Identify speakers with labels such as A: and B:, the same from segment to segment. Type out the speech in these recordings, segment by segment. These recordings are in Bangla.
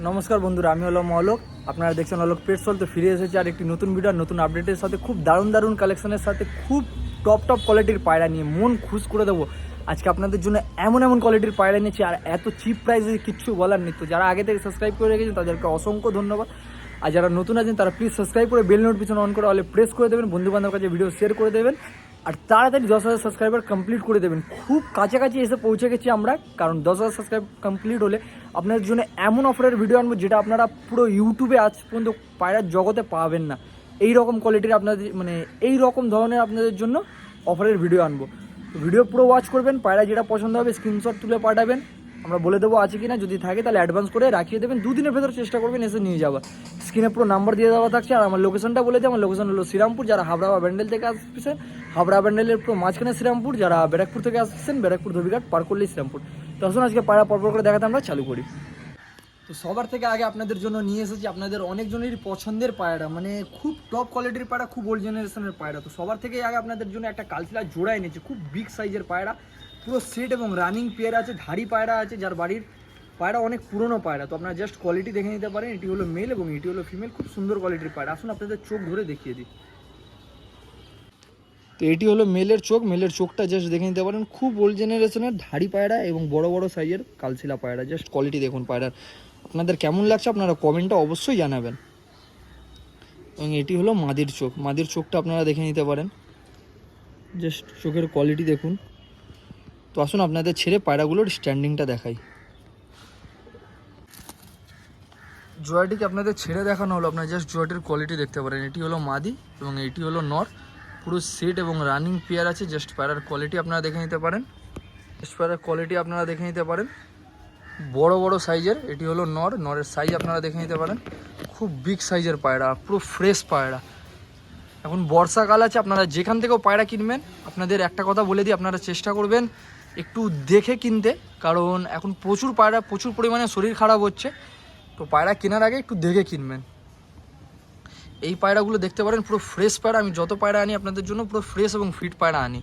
A: নমস্কার বন্ধুরা, আমি হলাম অলোক। আপনারা দেখছেন অলোক পেটস ওয়ার্ল্ড। তো ফিরে এসেছে আর একটি নতুন ভিডিও, নতুন আপডেটের সাথে, খুব দারুণ কালেকশনের সাথে, খুব টপ কোয়ালিটির পায়রা নিয়ে মন খুশ করে দেবো। আজকে আপনাদের জন্য এমন কোয়ালিটির পায়রা নিয়েছি, আর এত চিপ প্রাইসে কিচ্ছু বলার নেই। তো যারা আগে থেকে সাবস্ক্রাইব করে রেখেছেন তাদেরকে অসংখ্য ধন্যবাদ। আর যারা নতুন আছেন তারা প্লিজ সাবস্ক্রাইব করে বেল নোটিফিকেশন অন করে অলে প্রেস করে দেবেন, বন্ধুবান্ধবের কাছে ভিডিও শেয়ার করে দেবেন, আর তাড়াতাড়ি 10,000 সাবস্ক্রাইবার কমপ্লিট করে দেবেন। খুব কাছাকাছি এসে পৌঁছে গেছি আমরা, কারণ 10,000 সাবস্ক্রাইব কমপ্লিট হলে আপনাদের জন্য এমন অফারের ভিডিও আনবো যেটা আপনারা পুরো ইউটিউবে আজ পর্যন্ত পায়রার জগতে পাবেন না। এই রকম কোয়ালিটির আপনাদের এই রকম ধরনের আপনাদের জন্য অফারের ভিডিও আনবো। ভিডিও পুরো ওয়াচ করবেন, পায়রা যেটা পছন্দ হবে স্ক্রিনশট তুলে পাঠাবেন, আমরা বলে দেবো আছে কিনা, যদি থাকে তাহলে অ্যাডভান্স করে রাখিয়ে দেবেন। 2 দিনের ভেতর চেষ্টা করবেন এসে নিয়ে যাওয়া। স্ক্রিনে পুরো নাম্বার দিয়ে দেওয়া থাকছে, আর আমার লোকেশনটা বলে দিই। আমার লোকেশন হলো শ্রীরামপুর। যারা হাবড়া বা ব্যান্ডেল থেকে আসছেন, হাবড়া ব্যান্ডেলের পুরো মাঝখানে শ্রীরামপুর। যারা ব্যারাকপুর থেকে আসছেন, ব্যারাকপুর ধবিঘাট পার করলেই শ্রীরামপুর। তো আসুন আজকে পায়রা পরপর করে দেখাতে আমরা চালু করি। তো সবার থেকে আগে আপনাদের জন্য নিয়ে এসেছি আপনাদের অনেকজনেরই পছন্দের পায়রা, খুব টপ কোয়ালিটির পায়রা, খুব ওল্ড জেনারেশনের পায়রা। তো সবার থেকে আগে আপনাদের জন্য একটা কালচিলা জোড়া এনেছি, খুব বিগ সাইজের পায়রা, পুরো সেট এবং রানিং পেয়ার আছে, ধাড়ি পায়রা আছে, যার বাড়ির পায়রা অনেক পুরনো পায়রা। তো আপনারা জাস্ট কোয়ালিটি দেখে নিতে পারেন। এটি হলো মেল এবং এটি হলো ফিমেল, খুব সুন্দর কোয়ালিটির পায়রা। আসুন আপনাদের চোখ ধরে দেখিয়ে দিই। তো এটি হলো মেলের চোখ, মেলের চোখটা জাস্ট দেখে নিতে পারেন। খুব ওল্ড জেনারেশনের ধাড়ি পায়রা এবং বড় সাইজের কালচিলা পায়রা। জাস্ট কোয়ালিটি দেখুন পায়রার, আপনাদের কেমন লাগছে আপনারা কমেন্টটা অবশ্যই জানাবেন। এবং এটি হলো মাদির চোখ, মাদির চোখটা আপনারা দেখে নিতে পারেন। জাস্ট চোখের কোয়ালিটি দেখুন। তো আসুন আপনাদের ছেড়ে পায়রাগুলোর স্ট্যান্ডিংটা দেখাই। জোয়াটিকে আপনাদের ছেড়ে দেখানো হলো, আপনারা জাস্ট জোয়াটির কোয়ালিটি দেখতে পারেন। এটি হলো মাদি এবং এটি হলো নর, পুরো সেট এবং রানিং পেয়ার আছে। জাস্ট পায়রার কোয়ালিটি আপনারা দেখে নিতে পারেন। জাস্ট পায়রার কোয়ালিটি আপনারা দেখে নিতে পারেন, বড় সাইজের। এটি হলো নর, নরের সাইজ আপনারা দেখে নিতে পারেন। খুব বিগ সাইজের পায়রা, পুরো ফ্রেশ পায়রা। এখন বর্ষাকাল আছে, আপনারা যেখান থেকেও পায়রা কিনবেন, আপনাদের একটা কথা বলে দিই, আপনারা চেষ্টা করবেন একটু দেখে কিনতে, কারণ এখন প্রচুর পায়রা, প্রচুর পরিমাণে শরীর খারাপ হচ্ছে। তো পায়রা কেনার আগে একটু দেখে কিনবেন। এই পায়রাগুলো দেখতে পারেন, পুরো ফ্রেশ পায়রা। আমি যত পায়রা আনি আপনাদের জন্য পুরো ফ্রেশ এবং ফিট পায়রা আনি।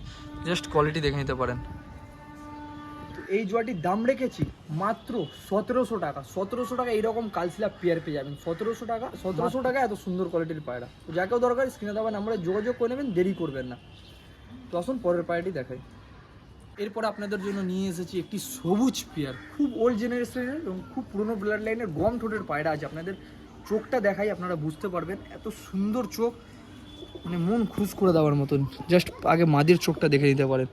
A: জাস্ট কোয়ালিটি দেখে নিতে পারেন। এই জোয়াটির দাম রেখেছি মাত্র 1700 টাকা। 1700 টাকা এইরকম কালচিলা পেয়ার পেয়ে যাবেন। 1700 টাকা এত সুন্দর কোয়ালিটির পায়রা। তো যাকেও দরকার স্ক্রিনে দেওয়া নাম্বারে যোগাযোগ করে নেবেন, দেরি করবেন না। তো আসুন পরের পায়রাটি দেখাই। এরপর আপনাদের জন্য নিয়ে এসেছি একটি সবুজ পেয়ার, খুব ওল্ড জেনারেশনের এবং খুব পুরনো ব্লাড লাইনের গম ঠোঁটের পায়রা আছে। আপনাদের চোখটা দেখাই, আপনারা বুঝতে পারবেন। এত সুন্দর চোখ, মন খুশ করে দেওয়ার মতন। জাস্ট আগে মাদির চোখটা দেখে নিতে পারেন,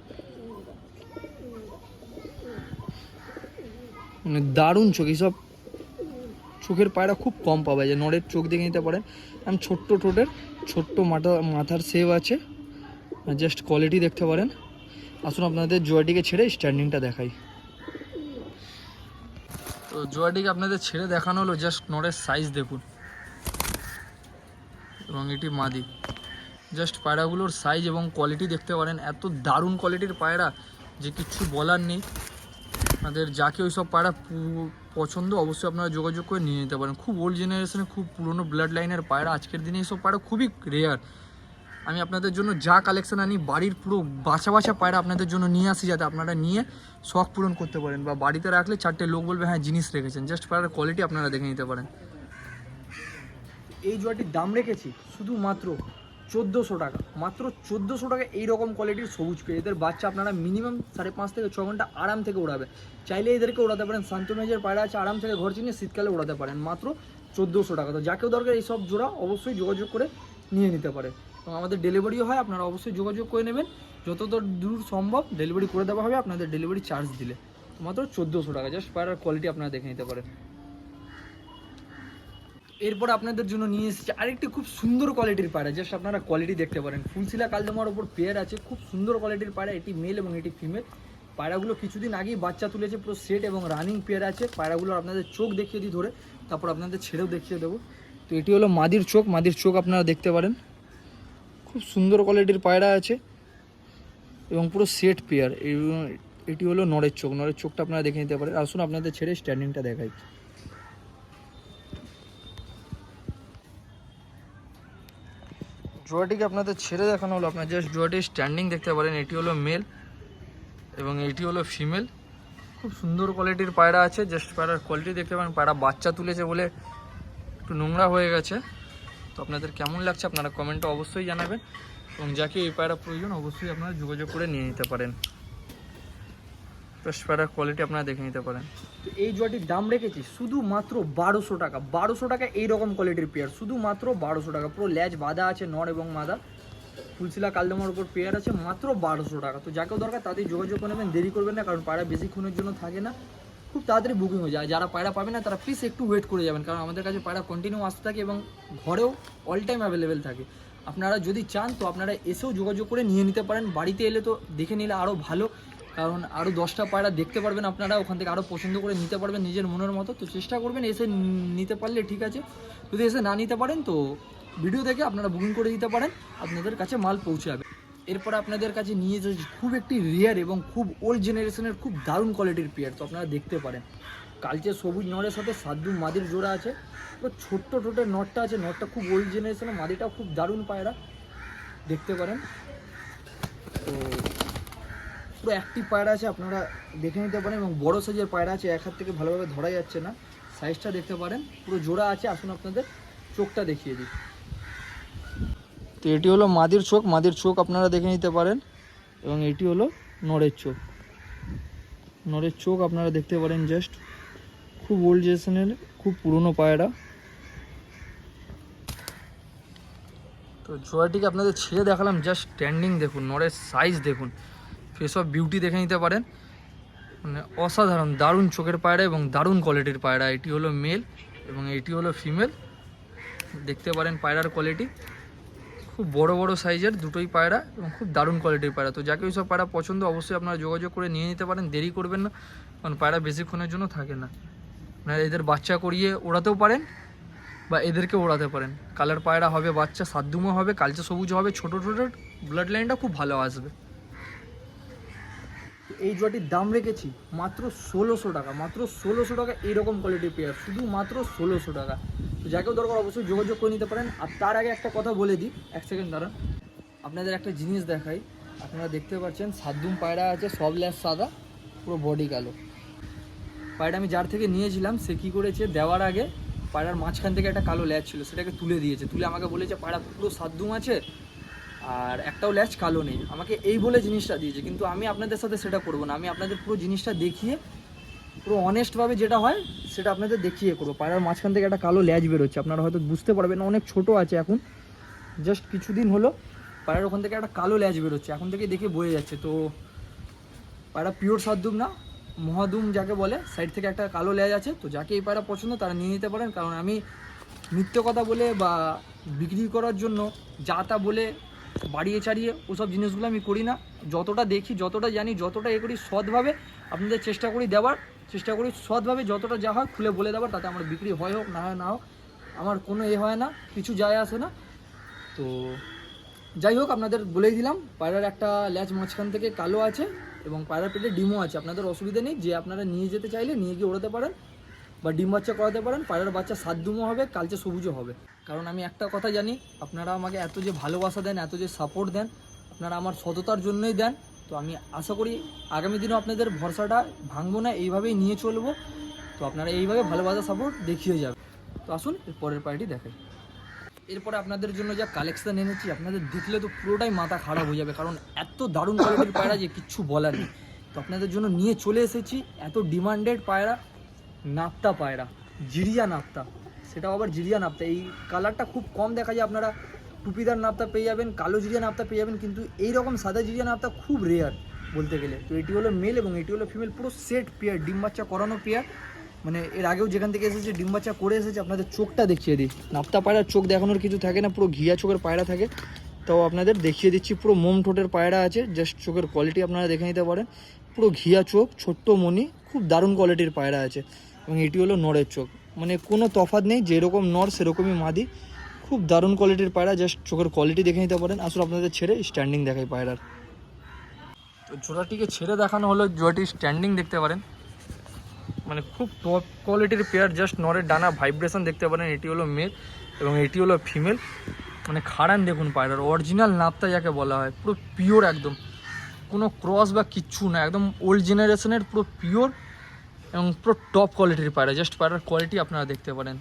A: দারুণ চোখ। এইসব চোখের পায়রা খুব কম পাওয়া যায়। নরের চোখ দেখে নিতে পারেন, ছোট্ট ঠোঁটের, ছোট্ট মাথার সেভ আছে। জাস্ট কোয়ালিটি দেখতে পারেন। আসুন আপনাদের জোয়াটিকে ছেড়ে স্ট্যান্ডিংটা দেখাই। তো জোয়াটিকে আপনাদের ছেড়ে দেখানো হলো, জাস্ট নরের সাইজ দেখুন এবং এটি মাদি। জাস্ট পায়রাগুলোর সাইজ এবং কোয়ালিটি দেখতে পারেন, এত দারুণ কোয়ালিটির পায়রা যে কিচ্ছু বলার নেই। আপনাদের যাকে ওই সব পায়রা পছন্দ অবশ্যই আপনারা যোগাযোগ করে নিয়ে নিতে পারেন। খুব ওল্ড জেনারেশনে, খুব পুরনো ব্লাড লাইনের পায়রা। আজকের দিনে এইসব পায়রা খুবই রেয়ার। আমি আপনাদের জন্য যা কালেকশন আনি, বাড়ির পুরো বাছা পায়রা আপনাদের জন্য নিয়ে আসি, যাতে আপনারা নিয়ে শখ পূরণ করতে পারেন, বা বাড়িতে রাখলে 4টে লোক বলবে হ্যাঁ জিনিস রেখেছেন। জাস্ট পায়রার কোয়ালিটি আপনারা দেখে নিতে পারেন। এই জোয়াটির দাম রেখেছি শুধুমাত্র 1400 টাকা। মাত্র 1400 টাকা এইরকম কোয়ালিটির সবুজ পেয়ে। এদের বাচ্চা আপনারা মিনিমাম 5.5 থেকে 6 ঘন্টা আরাম থেকে উড়াবে। চাইলে এদেরকে উড়াতে পারেন। শান্তমেজের পায়রা আছে, আরাম থেকে ঘর চিনিয়ে শীতকালে উড়াতে পারেন। মাত্র 1400 টাকা। তো যাকেও দরকার এইসব জোড়া অবশ্যই যোগাযোগ করে নিয়ে নিতে পারে। এবং আমাদের ডেলিভারিও হয়, আপনারা অবশ্যই যোগাযোগ করে নেবেন। যতটা দূর সম্ভব ডেলিভারি করে দেওয়া হবে আপনাদের ডেলিভারি চার্জ দিলে। মাত্র 1400 টাকা। জাস্ট পায়রার কোয়ালিটি আপনারা দেখে নিতে পারেন। এরপর আপনাদের জন্য নিয়ে এসেছি আরেকটি খুব সুন্দর কোয়ালিটির পায়রা। জাস্ট আপনারা কোয়ালিটি দেখতে পারেন। ফুলশিলা কালদমার ওপর পেয়ার আছে, খুব সুন্দর কোয়ালিটির পায়রা। এটি মেল এবং এটি ফিমেল। পায়রাগুলো কিছুদিন আগেই বাচ্চা তুলেছে, পুরো সেট এবং রানিং পেয়ার আছে। পায়রাগুলো আপনাদের চোখ দেখিয়ে দিই ধরে, তারপর আপনাদের ছেড়েও দেখিয়ে দেবো। তো এটি হলো মাদির চোখ, মাদির চোখ আপনারা দেখতে পারেন। খুব সুন্দর কোয়ালিটির পায়রা আছে এবং পুরো সেট পেয়ার। এটি হলো নরের চোখ, নরের চোখটা আপনারা দেখে নিতে পারেন। আসুন আপনাদের ছেড়ে স্ট্যান্ডিংটা দেখাই। জোয়াটিকে আপনাদের ছেড়ে দেখানো হলো, আপনার জাস্ট জোয়াটির স্ট্যান্ডিং দেখতে পারেন। এটি হলো মেল এবং এটি হলো ফিমেল। খুব সুন্দর কোয়ালিটির পায়রা আছে। জাস্ট পায়রার কোয়ালিটি দেখতে পারেন, পায়রা বাচ্চা তুলেছে বলে একটু নোংরা হয়ে গেছে। তো আপনাদের কেমন লাগছে আপনারা কমেন্টে অবশ্যই জানাবেন, এবং যাকে এই পায়রা প্রয়োজন অবশ্যই আপনারা যোগাযোগ করে নিয়ে নিতে পারেন। জাস্ট পায়রার কোয়ালিটি আপনারা দেখে নিতে পারেন। তো এই জোড়াটির দাম রেখেছি শুধুমাত্র 1200 টাকা। 1200 টাকা এইরকম কোয়ালিটির পেয়ার, শুধুমাত্র 1200 টাকা। পুরো ল্যাজ বাঁধা আছে, নর এবং মাদা, ফুলশিলা কালদমার উপর পেয়ার আছে, মাত্র 1200 টাকা। তো যাকেও দরকার তাদের যোগাযোগ করে নেবেন, দেরি করবেন না, কারণ পায়রা বেশিক্ষণের জন্য থাকে না, খুব তাড়াতাড়ি বুকিং হয়ে যায়। যারা পায়রা পাবে না তারা প্লিজ একটু ওয়েট করে যাবেন, কারণ আমাদের কাছে পায়রা কন্টিনিউ আসতে থাকে এবং ঘরেও অল টাইম অ্যাভেলেবেল থাকে। আপনারা যদি চান তো আপনারা এসেও যোগাযোগ করে নিয়ে নিতে পারেন। বাড়িতে এলে তো দেখে নিলে আরও ভালো, কারণ আরও 10টা পায়রা দেখতে পারবেন আপনারা, ওখান থেকে আরও পছন্দ করে নিতে পারবেন নিজের মনের মতো। তো চেষ্টা করবেন এসে নিতে পারলে ঠিক আছে, যদি এসে না নিতে পারেন তো ভিডিও দেখে আপনারা বুকিং করে দিতে পারেন, আপনাদের কাছে মাল পৌঁছে যাবে। এরপর আপনাদের কাছে নিয়ে এসেছি খুব একটি রেয়ার এবং খুব ওল্ড জেনারেশনের খুব দারুণ কোয়ালিটির পেয়ার। তো আপনারা দেখতে পারেন, কালচে সবুজ নরের সাথে সাদ্দুম মাদির জোড়া আছে। তো ছোট্ট ছোটের নটটা আছে, নটটা খুব ওল্ড জেনারেশনের, মাদিটাও খুব দারুণ পায়রা দেখতে পারেন। তো পুরো অ্যাক্টিভ পায়রা আছে, আপনারা দেখে নিতে পারেন, এবং বড় সাইজের পায়রা আছে, এক হাত থেকে ভালোভাবে ধরা যাচ্ছে না, সাইজটা দেখতে পারেন, পুরো জোড়া আছে। আসুন আপনাদের চোখটা দেখিয়ে দিই। তো এটি হলো মাদির চোখ, মাদির চোখ আপনারা দেখে নিতে পারেন, এবং এটি হলো নরের চোখ। নরের চোখ আপনারা দেখতে পারেন, জাস্ট খুব ওল্ড জেনারেশনের খুব পুরনো পায়রা। তো জোড়াটিকে আপনাদের ছেড়ে দেখালাম, জাস্ট স্ট্যান্ডিং দেখুন, নরের সাইজ দেখুন, ফেস অফ বিউটি দেখে নিতে পারেন, মানে অসাধারণ দারুণ চোখের পায়রা এবং দারুণ কোয়ালিটির পায়রা। এটি হলো মেল এবং এটি হলো ফিমেল, দেখতে পারেন পায়রার কোয়ালিটি খুব বড় বড় সাইজের দুটোই পায়রা এবং খুব দারুণ কোয়ালিটির পায়রা। তো যাকে ওই সব পায়রা পছন্দ অবশ্যই আপনারা যোগাযোগ করে নিয়ে নিতে পারেন, দেরি করবেন না, কারণ পায়রা বেশিক্ষণের জন্য থাকে না। আপনারা এদের বাচ্চা করিয়ে ওড়াতেও পারেন বা এদেরকে ওড়াতে পারেন। কালার পায়রা হবে, বাচ্চা সাদ্দুমও হবে, কালচে সবুজ হবে, ছোটো ছোটো, ব্লাড লাইনটা খুব ভালো আসবে। এই জোড়াটির দাম রেখেছি মাত্র 1600 টাকা, মাত্র 1600 টাকা এইরকম কোয়ালিটির পেয়ার, শুধু মাত্র 1600 টাকা। তো যাকেও দরকার অবশ্যই যোগাযোগ করে নিতে পারেন। আর তার আগে একটা কথা বলে দিই, এক সেকেন্ড দাঁড়ান, আপনাদের একটা জিনিস দেখাই। আপনারা দেখতে পাচ্ছেন সাদ্দুম পায়রা আছে, সব ল্যাস সাদা, পুরো বডি কালো। পায়রা আমি যার থেকে নিয়েছিলাম সে কী করেছে, দেওয়ার আগে পায়রার মাঝখান থেকে একটা কালো ল্যাচ ছিল, সেটাকে তুলে দিয়েছে, তুলে আমাকে বলেছে পায়রা পুরো সাদ্দুম আছে আর একটাও ল্যাচ কালো নেই, আমাকে এই বলে জিনিসটা দিয়েছে। কিন্তু আমি আপনাদের সাথে সেটা করবো না, আমি আপনাদের পুরো জিনিসটা দেখিয়ে পুরো অনেস্টভাবে যেটা হয় সেটা আপনাদের দেখিয়ে করবো। পায়রার মাঝখান থেকে একটা কালো ল্যাচ বেরোচ্ছে, আপনারা হয়তো বুঝতে পারবেন না, অনেক ছোট আছে এখন, জাস্ট কিছুদিন হলো পায়রার ওখান থেকে একটা কালো ল্যাচ বেরোচ্ছে, এখন থেকে দেখে বয়ে যাচ্ছে। তো পায়রা পিওর সাদ্দুম না, মহাদুম যাকে বলে, সাইড থেকে একটা কালো ল্যাচ আছে। তো যাকে এই পায়রা পছন্দ তারা নিয়ে নিতে পারেন, কারণ আমি মিথ্যে কথা বলে বা বিক্রি করার জন্য যা তা বলে বাড়িয়ে চাড়িয়ে ওসব জিনিসগুলো আমি করি না। যতটা দেখি, যতটা জানি, যতটা এ করি সৎভাবে আপনাদের চেষ্টা করি দেওয়ার, চেষ্টা করি সৎভাবে যতটা যা হয় খুলে বলে দেওয়ার, তাতে আমার বিক্রি হয় হোক না হয় না হোক আমার কোনো এ হয় না, কিছু যায় আসে না। তো যাই হোক আপনাদের বলেই দিলাম, পায়রার একটা ল্যাচ মাঝখান থেকে কালো আছে এবং পায়রার পেটে ডিমও আছে। আপনাদের অসুবিধা নেই, যে আপনারা নিয়ে যেতে চাইলে নিয়ে গিয়ে ওড়াতে পারেন বা ডিম বাচ্চা করাতে পারেন। পায়রার বাচ্চা সাদ্দুমও হবে, কালচে সবুজও হবে। কারণ আমি একটা কথা জানি, আপনারা আমাকে এত যে ভালোবাসা দেন, এত যে সাপোর্ট দেন, আপনারা আমার সততার জন্যই দেন। তো আমি আশা করি আগামী দিনেও আপনাদের ভরসাটা ভাঙবো না, এইভাবেই নিয়ে চলবো। তো আপনারা এইভাবে ভালোবাসা সাপোর্ট দেখিয়ে যাবে। তো আসুন এর পরের পার্টি দেখাই। এরপরে আপনাদের জন্য যা কালেকশন এনেছি আপনাদের দেখলে তো পুরোটাই মাথা খারাপ হয়ে যাবে, কারণ এত দারুণ কোয়ালিটির পায়রা যে কিচ্ছু বলার নেই। তো আপনাদের জন্য নিয়ে চলে এসেছি এত ডিমান্ডেড পায়রা, নাপ্তা পায়রা, জিরিয়া নাপ্তা, সেটাও আবার জিরিয়া নাপ্তা। এই কালারটা খুব কম দেখা যায়, আপনারা টুপিদার নাপ্তা পেয়ে যাবেন, কালো জিরিয়া নাপ্তা পেয়ে যাবেন, কিন্তু এইরকম সাদা জিরিয়া নাপ্তা খুব রেয়ার বলতে গেলে। তো এটি হলো মেল এবং এটি হলো ফিমেল, পুরো সেট পেয়ার, ডিম বাচ্চা করানো পেয়ার। মানে এর আগেও যেখান থেকে এসেছে ডিম বাচ্চা করে এসেছে। আপনাদের চোখটা দেখিয়ে দিই, নাপ্তা পায়রার চোখ দেখানোর কিছু থাকে না, পুরো ঘিয়া চোখের পায়রা থাকে। তো আপনাদের দেখিয়ে দিচ্ছি, পুরো মোম ঠোঁটের পায়রা আছে, জাস্ট চোখের কোয়ালিটি আপনারা দেখে নিতে পারেন, পুরো ঘিয়া চোখ, ছোট্ট মনি, খুব দারুণ কোয়ালিটির পায়রা আছে। এবং এটি হলো নরের চোখ, মানে কোনো তফাৎ নেই, যেরকম নর সেরকমই মাদি, খুব দারুণ কোয়ালিটির পায়রা, জাস্ট চোখের কোয়ালিটি দেখে নিতে পারেন। আসলে আপনাদের ছেড়ে স্ট্যান্ডিং দেখাই পায়রার। তো জোড়াটিকে ছেড়ে দেখানো হলো, জোড়াটির স্ট্যান্ডিং দেখতে পারেন, মানে খুব টপ কোয়ালিটির পেয়ার, জাস্ট নরের ডানা ভাইব্রেশন দেখতে পারেন। এটি হলো মেল এবং এটি হলো ফিমেল, মানে খাড়ান দেখুন পায়রার, অরিজিনাল নাপ্তা যাকে বলা হয়, পুরো পিওর একদম, কোনো ক্রস বা কিচ্ছু না, একদম ওল্ড জেনারেশনের পুরো পিওর এবং পুরো টপ কোয়ালিটির পায়রা, জাস্ট পায়রার কোয়ালিটি আপনারা দেখতে পারেন।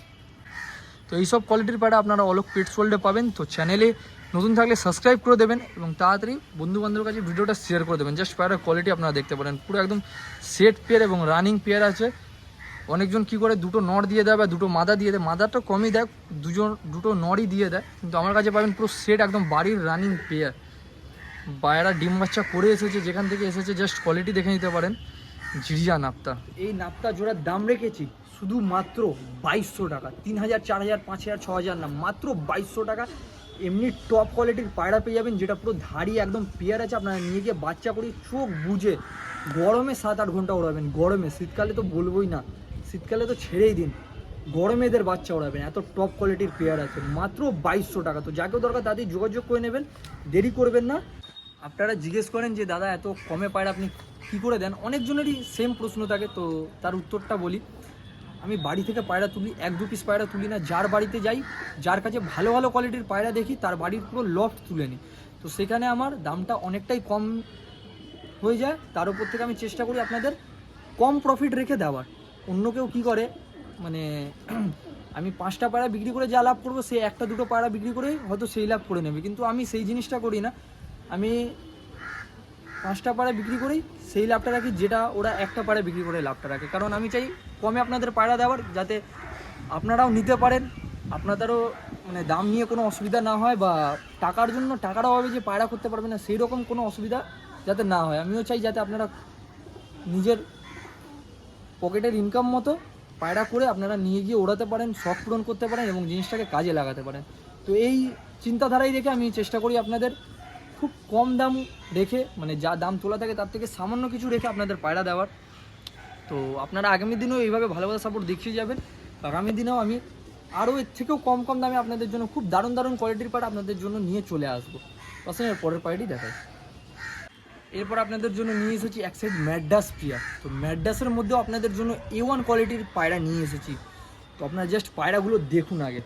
A: তো এইসব কোয়ালিটির পায়রা আপনারা অলোক পেটস ওয়ার্ল্ডে পাবেন। তো চ্যানেলে নতুন থাকলে সাবস্ক্রাইব করে দেবেন এবং তাড়াতাড়ি বন্ধুবান্ধবের কাছে ভিডিওটা শেয়ার করে দেবেন। জাস্ট পায়রার কোয়ালিটি আপনারা দেখতে পারেন, পুরো একদম সেট পেয়ার এবং রানিং পেয়ার আছে। অনেকজন কি করে দুটো নর দিয়ে দেয় বা দুটো মাদা দিয়ে দেয়, মাদারটা কমই দেয়, দুটো নরই দিয়ে দেয়, কিন্তু আমার কাছে পাবেন পুরো সেট একদম বাড়ির রানিং পেয়ার। পায়রা ডিম বাচ্চা করে এসেছে, যেখান থেকে এসেছে জাস্ট কোয়ালিটি দেখে নিতে পারেন। জিরিয়া নাপ্তা, এই নাপ্তা জোড়ার দাম রেখেছি শুধুমাত্র 2200 টাকা। 3000, 4000, 5000, 6000 না, মাত্র 2200 টাকা। এমনি টপ কোয়ালিটির পায়রা পেয়ে যাবেন, যেটা পুরো ধাড়ি একদম পেয়ার আছে। আপনারা নিয়ে গিয়ে বাচ্চা করে চোখ বুঝে গরমে 7-8 ঘন্টা ওড়াবেন। গরমে, শীতকালে তো বলবোই না, শীতকালে তো ছেড়েই দিন, গরমে এদের বাচ্চা ওড়াবেন। এত টপ কোয়ালিটির পেয়ার আছে, মাত্র 2200 টাকা। তো যাকেও দরকার তাদের যোগাযোগ করে নেবেন, দেরি করবেন না। আপনারা জিজ্ঞেস করেন যে দাদা এত কমে পায়রা আপনি কী করে দেন, অনেকজনেরই সেম প্রশ্ন থাকে, তো তার উত্তরটা বলি। আমি বাড়ি থেকে পায়রা তুলি, 1-2 পিস পায়রা তুলি না। যার বাড়িতে যাই, যার কাছে ভালো ভালো কোয়ালিটির পায়রা দেখি, তার বাড়ির পুরো লফট তুলে নিই। তো সেখানে আমার দামটা অনেকটাই কম হয়ে যায়। তার উপর থেকে আমি চেষ্টা করি আপনাদের কম প্রফিট রেখে দেওয়ার। অন্য কেউ কী করে, মানে আমি 5টা পায়রা বিক্রি করে যা লাভ করবো, সে 1-2 পায়রা বিক্রি করেই হয়তো সেই লাভ করে নেবে, কিন্তু আমি সেই জিনিসটা করি না। আমি 5টা পায়রা বিক্রি করেই সেই লাভটা রাখি, যেটা ওরা 1টা পায়রা বিক্রি করে লাভটা রাখে। কারণ আমি চাই কমে আপনাদের পায়রা দেওয়ার, যাতে আপনারাও নিতে পারেন, আপনাদেরও মানে দাম নিয়ে কোনো অসুবিধা না হয়, বা টাকার জন্য টাকার অভাবে যে পায়রা করতে পারবে না সেই রকম কোনো অসুবিধা যাতে না হয়। আমিও চাই যাতে আপনারা নিজের পকেটের ইনকাম মতো পায়রা করে আপনারা নিয়ে গিয়ে ওড়াতে পারেন, শখ পূরণ করতে পারেন এবং জিনিসটাকে কাজে লাগাতে পারেন। তো এই চিন্তাধারাই রেখে আমি চেষ্টা করি আপনাদের খুব কম দাম রেখে, মানে যা দাম তোলা থাকে তার থেকে সামান্য কিছু রেখে আপনাদের পায়রা দেওয়ার। তো আপনারা আগামী দিনেও এইভাবে ভালোভাবে সাপোর্ট দেখিয়ে যাবেন। আগামী দিনেও আমি আরও এর থেকেও কম কম দামে আপনাদের জন্য খুব দারুণ দারুণ কোয়ালিটির পায়রা আপনাদের জন্য নিয়ে চলে আসবো। আসলে এর পরের পায়রাটি দেখাই। এরপর আপনাদের জন্য নিয়ে এসেছি এক সাইড ম্যাডাস পেয়ার। তো ম্যাডাসের মধ্যেও আপনাদের জন্য A1 কোয়ালিটির পায়রা নিয়ে এসেছি। তো আপনারা জাস্ট পায়রাগুলো দেখুন আগে,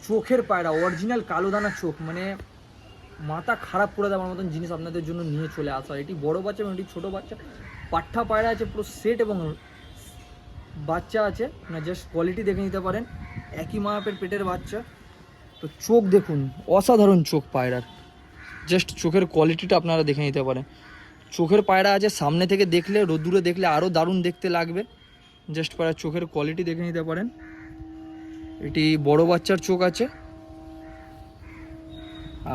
A: চোখের পায়রা, অরিজিনাল কালো দানা চোখ, মানে মাথা খারাপ করে দেওয়ার মতন জিনিস আপনাদের জন্য নিয়ে চলে আসা। এটি বড় বাচ্চা এবং এটি ছোটো বাচ্চা, পাঠা পায়রা আছে, পুরো সেট এবং বাচ্চা আছে। না জাস্ট কোয়ালিটি দেখে নিতে পারেন, একই মাপের পেটের বাচ্চা। তো চোখ দেখুন, অসাধারণ চোখ পায়রার, জাস্ট চোখের কোয়ালিটিটা আপনারা দেখে নিতে পারেন। চোখের পায়রা আছে, সামনে থেকে দেখলে, রোদ্দুরে দেখলে আরও দারুণ দেখতে লাগবে। জাস্ট পায়রার চোখের কোয়ালিটি দেখে নিতে পারেন। এটি বড় বাচ্চার চোখ আছে,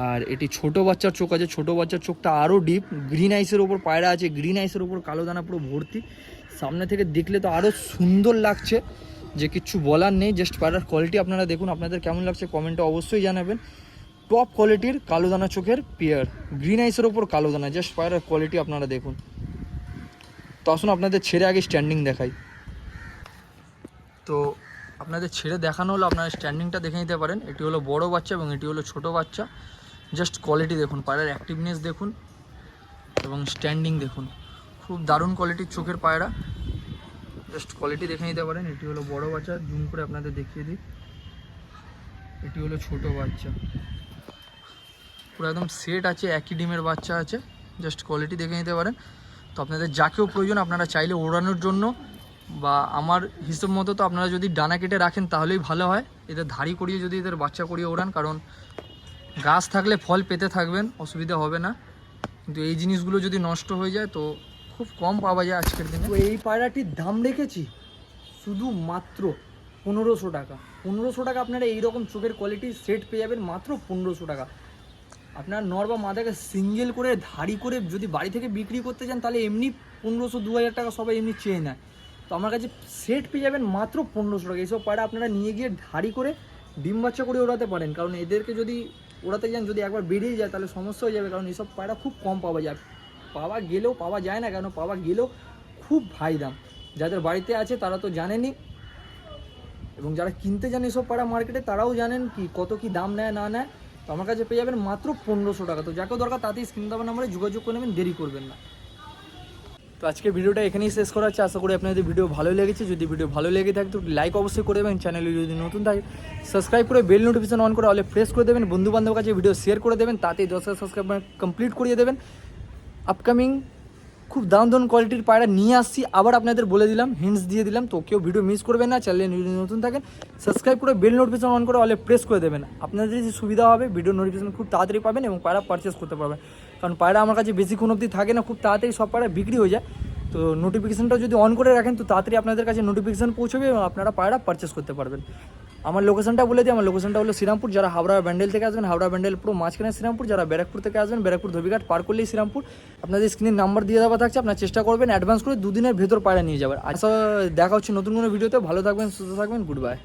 A: আর এটি ছোট বাচ্চার চোখ আছে। ছোট বাচ্চার চোখটা আরও ডিপ, গ্রিন আইসের ওপর পায়রা আছে, গ্রিন আইসের ওপর কালো দানা পুরো ভর্তি। সামনে থেকে দেখলে তো আরও সুন্দর লাগছে, যে কিচ্ছু বলার নেই। জাস্ট পায়রার কোয়ালিটি আপনারা দেখুন, আপনাদের কেমন লাগছে কমেন্টে অবশ্যই জানাবেন। টপ কোয়ালিটির কালো দানা চোখের পেয়ার, গ্রিন আইসের ওপর কালো দানা, জাস্ট পায়রার কোয়ালিটি আপনারা দেখুন। তো আসুন আপনাদের ছেড়ে আগে স্ট্যান্ডিং দেখাই। তো আপনাদের ছেড়ে দেখানো হলো, আপনারা স্ট্যান্ডিংটা দেখে নিতে পারেন। এটি হলো বড় বাচ্চা এবং এটি হলো ছোট বাচ্চা। জাস্ট কোয়ালিটি দেখুন, পায়রার অ্যাক্টিভনেস দেখুন এবং স্ট্যান্ডিং দেখুন, খুব দারুণ কোয়ালিটির চোখের পায়রা। জাস্ট কোয়ালিটি দেখে নিতে পারেন। এটি হলো বড় বাচ্চা, জুম করে আপনাদের দেখিয়ে দিই। এটি হলো ছোট বাচ্চা, পুরো একদম সেট আছে, একই ডিমের বাচ্চা আছে। জাস্ট কোয়ালিটি দেখে নিতে পারেন। তো আপনাদের যাকেও প্রয়োজন, আপনারা চাইলে ওড়ানোর জন্য বা আমার হিসেব মতো তো আপনারা যদি ডানা কেটে রাখেন তাহলেই ভালো হয়। এদের ধাড়ি করিয়ে যদি এদের বাচ্চা করিয়ে ওড়ান, কারণ গাছ থাকলে ফল পেতে থাকবেন, অসুবিধা হবে না। কিন্তু এই জিনিসগুলো যদি নষ্ট হয়ে যায় তো খুব কম পাওয়া যায় আজকের দিনে। তো এই পায়রাটির দাম রেখেছি শুধুমাত্র 1500 টাকা। 1500 টাকা আপনারা এইরকম চোখের কোয়ালিটির সেট পেয়ে যাবেন মাত্র 1500 টাকা। আপনার নর বা মাদাকে সিঙ্গেল করে ধাড়ি করে যদি বাড়ি থেকে বিক্রি করতে চান, তাহলে এমনি 1500-2000 টাকা সবাই এমনি চেয়ে নেয়। তো আমার কাছে সেট পেয়ে যাবেন মাত্র 1500 টাকা। এইসব পায়রা আপনারা নিয়ে গিয়ে ধাড়ি করে ডিম বাচ্চা করে ওড়াতে পারেন, কারণ এদেরকে যদি ওড়াতে যান, যদি একবার বেরিয়ে যায় তাহলে সমস্যা হয়ে যাবে, কারণ এইসব পায়রা খুব কম পাওয়া যায়। পাওয়া গেলেও পাওয়া যায় না, কেন পাওয়া গেলেও খুব ভাই দাম। যাদের বাড়িতে আছে তারা তো জানেনই, এবং যারা কিনতে যান এসব পায়রা মার্কেটে তারাও জানেন কি কত কি দাম নেয় না নেয়। তো আমার কাছে পেয়ে যাবেন মাত্র 1500 টাকা। তো যাকেও দরকার তাতেই স্ক্রিন দেওয়ার নাম্বারে যোগাযোগ করে নেবেন, দেরি করবেন না। তো আজকে ভিডিওটা এখানেই শেষ করা হচ্ছে। আশা করি আপনাদের ভিডিও ভালো লেগেছে। যদি ভিডিও ভালো লেগে থাকে তো লাইক অবশ্যই করে দেবেন, চ্যানেলে যদি নতুন থাকে সাবস্ক্রাইব করে বেল নোটিফিকেশন অন করে অলে প্রেস করে দেবেন, বন্ধু বান্ধবের কাছে ভিডিও শেয়ার করে দেবেন, তাতেই 10,000 সাবস্ক্রাইব কমপ্লিট করিয়ে দেবেন। আপকামিং খুব দারুণ দারুণ কোয়ালিটির পায়রা নিয়ে আসছি, আবার আপনাদের বলে দিলাম, হিন্টস দিয়ে দিলাম। তো কেউ ভিডিও মিস করবেন না, চ্যানেলে নতুন থাকেন সাবস্ক্রাইব করে বেল নোটিফিকেশন অন করে অলে প্রেস করে দেবেন। আপনাদের যে সুবিধা হবে, ভিডিও নোটিফিকেশন খুব তাড়াতাড়ি পাবেন এবং পায়রা পারচেস করতে পারবেন। কারণ পায়রা আমার কাছে বেশিক্ষণ অবধি থাকে না, খুব তাড়াতাড়ি সব পায়রা বিক্রি হয়ে যায়। তো নোটিফিকেশনটা যদি অন করে রাখেন তো তাড়াতাড়ি আপনাদের কাছে নোটিফিকেশন পৌঁছবে এবং আপনারা পায়রা পারচেস করতে পারবেন। আমার লোকেশনটা বলে দিই, আমার লোকেশনটা হলো শ্রীরামপুর। যারা হাওড়া ব্যান্ডেল থেকে আসবেন, হাওড়া ব্যান্ডেল পুরো মাঝখানে শ্রীরামপুর। যারা ব্যারাকপুর থেকে আসবেন, ব্যারাকপুর ধোবিঘাট পার করলেই শ্রীরামপুর। আপনাদের স্ক্রিনের নাম্বার দিয়ে দেওয়া থাকছে, আপনার চেষ্টা করবেন অ্যাডভান্স করে 2 দিনের ভেতর পায়রা নিয়ে যাবেন। আচ্ছা, দেখা হচ্ছে নতুন কোনো ভিডিওতে। ভালো থাকবেন, সুস্থ থাকবেন, গুড বাই।